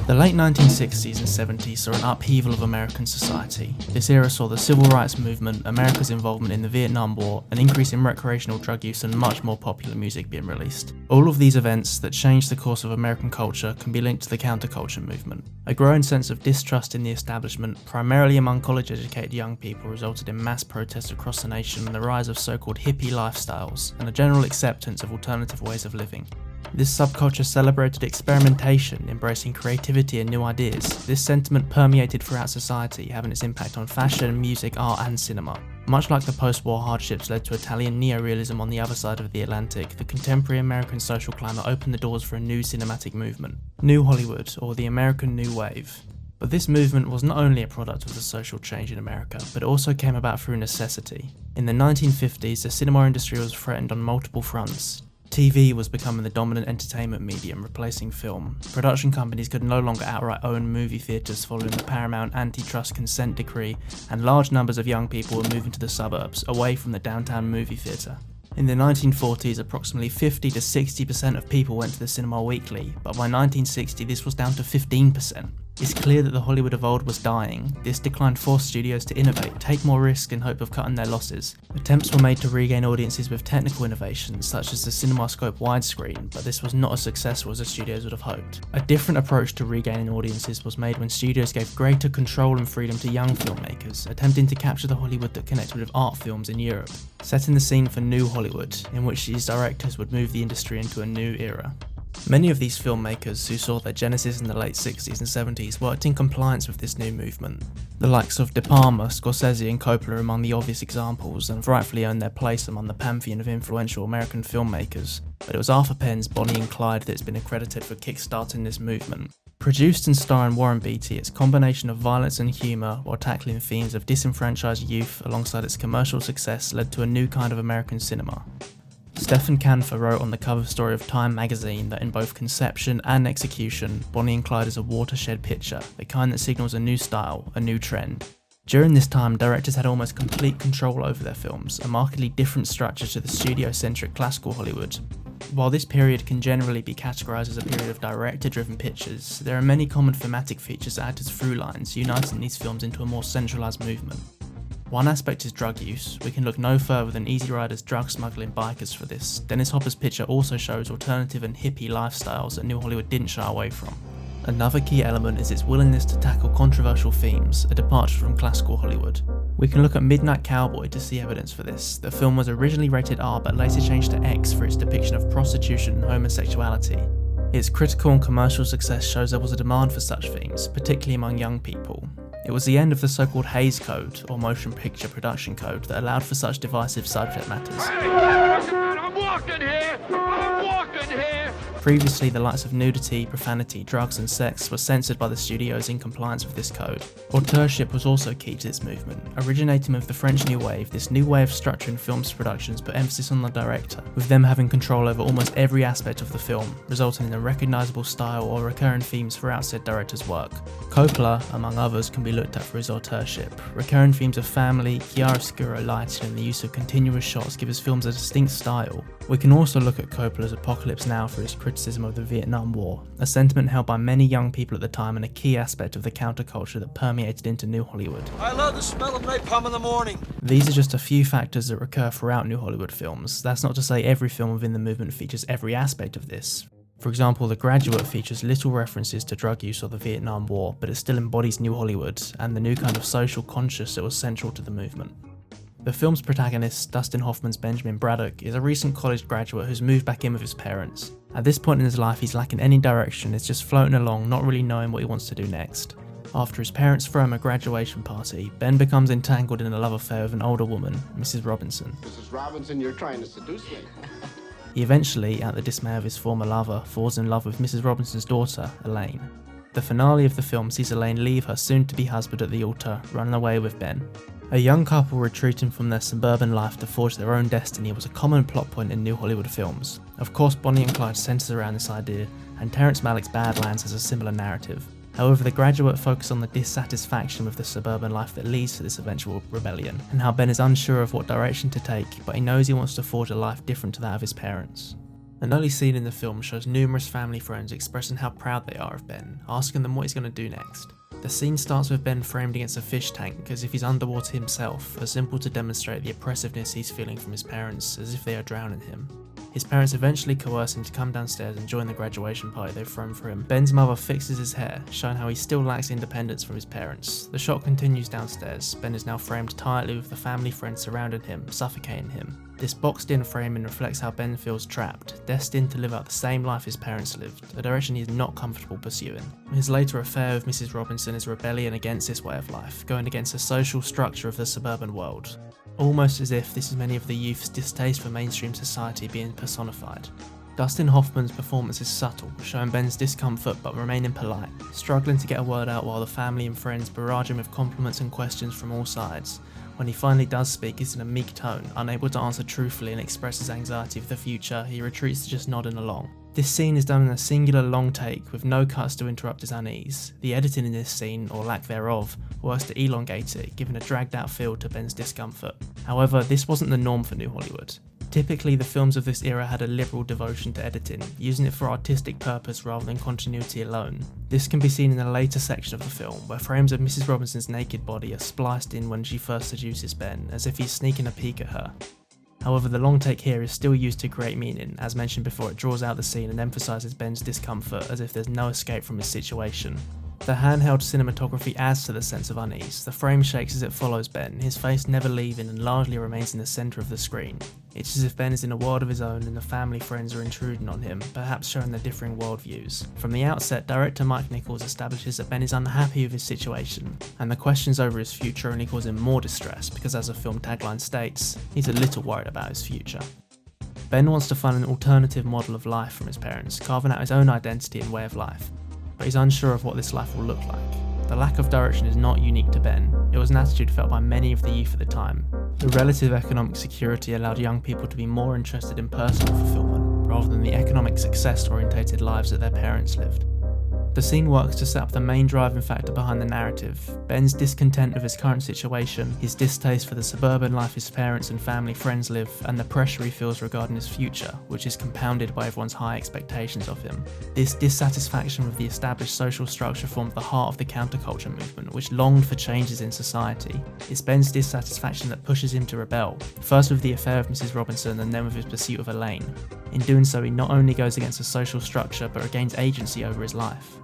The late 1960s and 70s saw an upheaval of American society. This era saw the civil rights movement, America's involvement in the Vietnam War, an increase in recreational drug use and much more popular music being released. All of these events that changed the course of American culture can be linked to the counterculture movement. A growing sense of distrust in the establishment, primarily among college-educated young people, resulted in mass protests across the nation and the rise of so-called hippie lifestyles, and a general acceptance of alternative ways of living. This subculture celebrated experimentation, embracing creativity and new ideas. This sentiment permeated throughout society, having its impact on fashion, music, art and cinema. Much like the post-war hardships led to Italian neorealism on the other side of the Atlantic, the contemporary American social climate opened the doors for a new cinematic movement, New Hollywood, or the American New Wave. But this movement was not only a product of the social change in America, but it also came about through necessity. In the 1950s, the cinema industry was threatened on multiple fronts. TV was becoming the dominant entertainment medium, replacing film. Production companies could no longer outright own movie theatres following the Paramount antitrust consent decree, and large numbers of young people were moving to the suburbs, away from the downtown movie theatre. In the 1940s, approximately 50 to 60% of people went to the cinema weekly, but by 1960 this was down to 15%. It's clear that the Hollywood of old was dying. This decline forced studios to innovate, take more risk in hope of cutting their losses. Attempts were made to regain audiences with technical innovations such as the CinemaScope widescreen, but this was not as successful as the studios would have hoped. A different approach to regaining audiences was made when studios gave greater control and freedom to young filmmakers, attempting to capture the Hollywood that connected with art films in Europe, setting the scene for New Hollywood, in which these directors would move the industry into a new era. Many of these filmmakers, who saw their genesis in the late 60s and 70s, worked in compliance with this new movement. The likes of De Palma, Scorsese and Coppola are among the obvious examples, and have rightfully earned their place among the pantheon of influential American filmmakers, but it was Arthur Penn's Bonnie and Clyde that's been accredited for kick-starting this movement. Produced and starring Warren Beatty, its combination of violence and humour while tackling themes of disenfranchised youth alongside its commercial success led to a new kind of American cinema. Stephen Canfor wrote on the cover story of Time magazine that in both conception and execution, Bonnie and Clyde is a watershed picture, the kind that signals a new style, a new trend. During this time, directors had almost complete control over their films, a markedly different structure to the studio-centric classical Hollywood. While this period can generally be categorised as a period of director-driven pictures, there are many common thematic features that act as through lines, uniting these films into a more centralised movement. One aspect is drug use. We can look no further than Easy Rider's drug smuggling bikers for this. Dennis Hopper's picture also shows alternative and hippie lifestyles that New Hollywood didn't shy away from. Another key element is its willingness to tackle controversial themes, a departure from classical Hollywood. We can look at Midnight Cowboy to see evidence for this. The film was originally rated R but later changed to X for its depiction of prostitution and homosexuality. Its critical and commercial success shows there was a demand for such themes, particularly among young people. It was the end of the so-called Hays Code, or Motion Picture Production Code, that allowed for such divisive subject matters. I'm walking here! I'm walking here! Previously, the likes of nudity, profanity, drugs and sex were censored by the studios in compliance with this code. Auteurship was also key to this movement. Originating with the French New Wave, this new way of structuring films productions put emphasis on the director, with them having control over almost every aspect of the film, resulting in a recognisable style or recurring themes throughout said director's work. Coppola, among others, can be looked at for his auteurship. Recurring themes of family, chiaroscuro lighting and the use of continuous shots give his films a distinct style. We can also look at Coppola's Apocalypse Now for his criticism of the Vietnam War, a sentiment held by many young people at the time and a key aspect of the counterculture that permeated into New Hollywood. I love the smell of napalm in the morning. These are just a few factors that recur throughout New Hollywood films. That's not to say every film within the movement features every aspect of this. For example, The Graduate features little references to drug use or the Vietnam War, but it still embodies New Hollywood and the new kind of social conscience that was central to the movement. The film's protagonist, Dustin Hoffman's Benjamin Braddock, is a recent college graduate who's moved back in with his parents. At this point in his life, he's lacking any direction, is just floating along, not really knowing what he wants to do next. After his parents throw him a graduation party, Ben becomes entangled in a love affair with an older woman, Mrs. Robinson. Mrs. Robinson, you're trying to seduce me. He eventually, at the dismay of his former lover, falls in love with Mrs. Robinson's daughter, Elaine. The finale of the film sees Elaine leave her soon-to-be husband at the altar, running away with Ben. A young couple retreating from their suburban life to forge their own destiny was a common plot point in New Hollywood films. Of course, Bonnie and Clyde centres around this idea, and Terrence Malick's Badlands has a similar narrative. However, The Graduate focuses on the dissatisfaction with the suburban life that leads to this eventual rebellion, and how Ben is unsure of what direction to take, but he knows he wants to forge a life different to that of his parents. An early scene in the film shows numerous family friends expressing how proud they are of Ben, asking them what he's going to do next. The scene starts with Ben framed against a fish tank as if he's underwater himself, a symbol to demonstrate the oppressiveness he's feeling from his parents, as if they are drowning him. His parents eventually coerce him to come downstairs and join the graduation party they've thrown for him. Ben's mother fixes his hair, showing how he still lacks independence from his parents. The shot continues downstairs. Ben is now framed tightly with the family friends surrounding him, suffocating him. This boxed-in framing reflects how Ben feels trapped, destined to live out the same life his parents lived, a direction he is not comfortable pursuing. His later affair with Mrs. Robinson is rebellion against this way of life, going against the social structure of the suburban world. Almost as if this is many of the youth's distaste for mainstream society being personified. Dustin Hoffman's performance is subtle, showing Ben's discomfort but remaining polite, struggling to get a word out while the family and friends barrage him with compliments and questions from all sides. When he finally does speak, it's in a meek tone, unable to answer truthfully and express his anxiety for the future. He retreats to just nodding along. This scene is done in a singular long take, with no cuts to interrupt his unease. The editing in this scene, or lack thereof, works to elongate it, giving a dragged out feel to Ben's discomfort. However, this wasn't the norm for New Hollywood. Typically, the films of this era had a liberal devotion to editing, using it for artistic purpose rather than continuity alone. This can be seen in the later section of the film, where frames of Mrs. Robinson's naked body are spliced in when she first seduces Ben, as if he's sneaking a peek at her. However, the long take here is still used to create meaning. As mentioned before, it draws out the scene and emphasises Ben's discomfort as if there's no escape from his situation. The handheld cinematography adds to the sense of unease. The frame shakes as it follows Ben, his face never leaving and largely remains in the centre of the screen. It's as if Ben is in a world of his own and the family friends are intruding on him, perhaps showing their differing worldviews. From the outset, director Mike Nichols establishes that Ben is unhappy with his situation, and the questions over his future only cause him more distress because, as the film tagline states, he's a little worried about his future. Ben wants to find an alternative model of life from his parents, carving out his own identity and way of life, but he's unsure of what this life will look like. The lack of direction is not unique to Ben. It was an attitude felt by many of the youth at the time. The relative economic security allowed young people to be more interested in personal fulfillment, rather than the economic success-orientated lives that their parents lived. The scene works to set up the main driving factor behind the narrative: Ben's discontent with his current situation, his distaste for the suburban life his parents and family friends live, and the pressure he feels regarding his future, which is compounded by everyone's high expectations of him. This dissatisfaction with the established social structure formed the heart of the counterculture movement, which longed for changes in society. It's Ben's dissatisfaction that pushes him to rebel, first with the affair of Mrs. Robinson and then with his pursuit of Elaine. In doing so, he not only goes against the social structure, but regains agency over his life.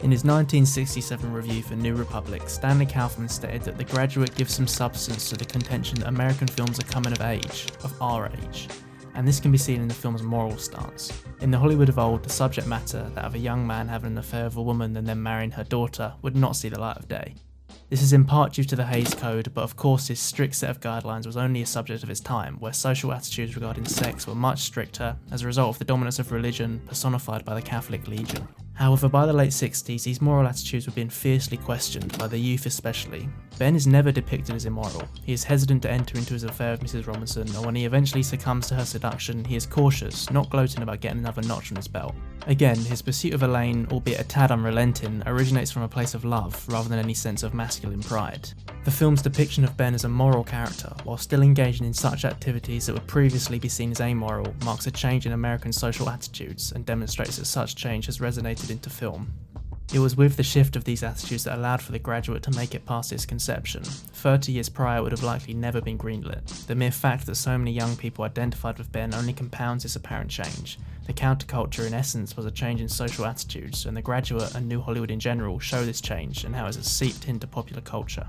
In his 1967 review for New Republic, Stanley Kaufman stated that The Graduate gives some substance to the contention that American films are coming of age, of our age, and this can be seen in the film's moral stance. In the Hollywood of old, the subject matter, that of a young man having an affair with a woman and then marrying her daughter, would not see the light of day. This is in part due to the Hays Code, but of course his strict set of guidelines was only a subject of its time, where social attitudes regarding sex were much stricter as a result of the dominance of religion personified by the Catholic Legion. However, by the late 60s, these moral attitudes were being fiercely questioned, by the youth especially. Ben is never depicted as immoral. He is hesitant to enter into his affair with Mrs. Robinson, and when he eventually succumbs to her seduction, he is cautious, not gloating about getting another notch on his belt. Again, his pursuit of Elaine, albeit a tad unrelenting, originates from a place of love, rather than any sense of masculine pride. The film's depiction of Ben as a moral character, while still engaging in such activities that would previously be seen as amoral, marks a change in American social attitudes, and demonstrates that such change has resonated into film. It was with the shift of these attitudes that allowed for The Graduate to make it past its conception. 30 years prior, it would have likely never been greenlit. The mere fact that so many young people identified with Ben only compounds this apparent change. The counterculture in essence was a change in social attitudes, and The Graduate and New Hollywood in general show this change and how it has seeped into popular culture.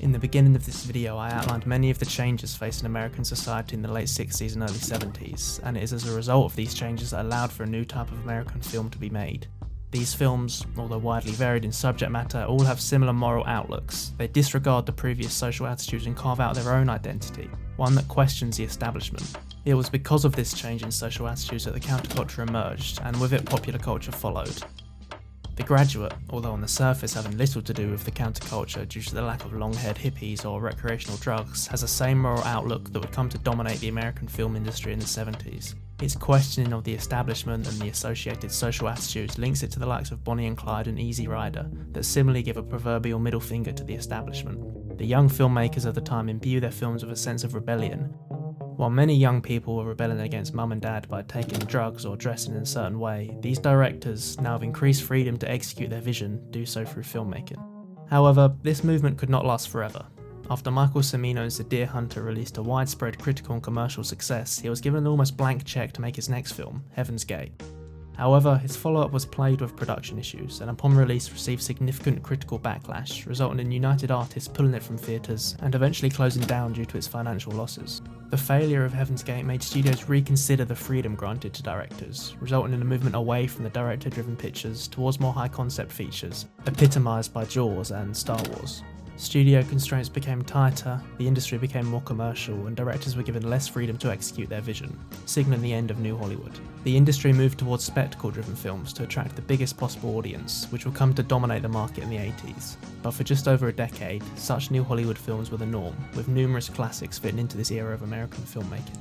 In the beginning of this video, I outlined many of the changes facing American society in the late 60s and early 70s, and it is as a result of these changes that allowed for a new type of American film to be made. These films, although widely varied in subject matter, all have similar moral outlooks. They disregard the previous social attitudes and carve out their own identity, one that questions the establishment. It was because of this change in social attitudes that the counterculture emerged, and with it popular culture followed. The Graduate, although on the surface having little to do with the counterculture due to the lack of long-haired hippies or recreational drugs, has the same moral outlook that would come to dominate the American film industry in the 70s. Its questioning of the establishment and the associated social attitudes links it to the likes of Bonnie and Clyde and Easy Rider, that similarly give a proverbial middle finger to the establishment. The young filmmakers of the time imbue their films with a sense of rebellion. While many young people were rebelling against mum and dad by taking drugs or dressing in a certain way, these directors, now have increased freedom to execute their vision, do so through filmmaking. However, this movement could not last forever. After Michael Cimino's The Deer Hunter released to widespread critical and commercial success, he was given an almost blank check to make his next film, Heaven's Gate. However, his follow-up was plagued with production issues, and upon release received significant critical backlash, resulting in United Artists pulling it from theatres and eventually closing down due to its financial losses. The failure of Heaven's Gate made studios reconsider the freedom granted to directors, resulting in a movement away from the director-driven pictures towards more high-concept features, epitomised by Jaws and Star Wars. Studio constraints became tighter, the industry became more commercial, and directors were given less freedom to execute their vision, signalling the end of New Hollywood. The industry moved towards spectacle-driven films to attract the biggest possible audience, which would come to dominate the market in the 80s. But for just over a decade, such New Hollywood films were the norm, with numerous classics fitting into this era of American filmmaking.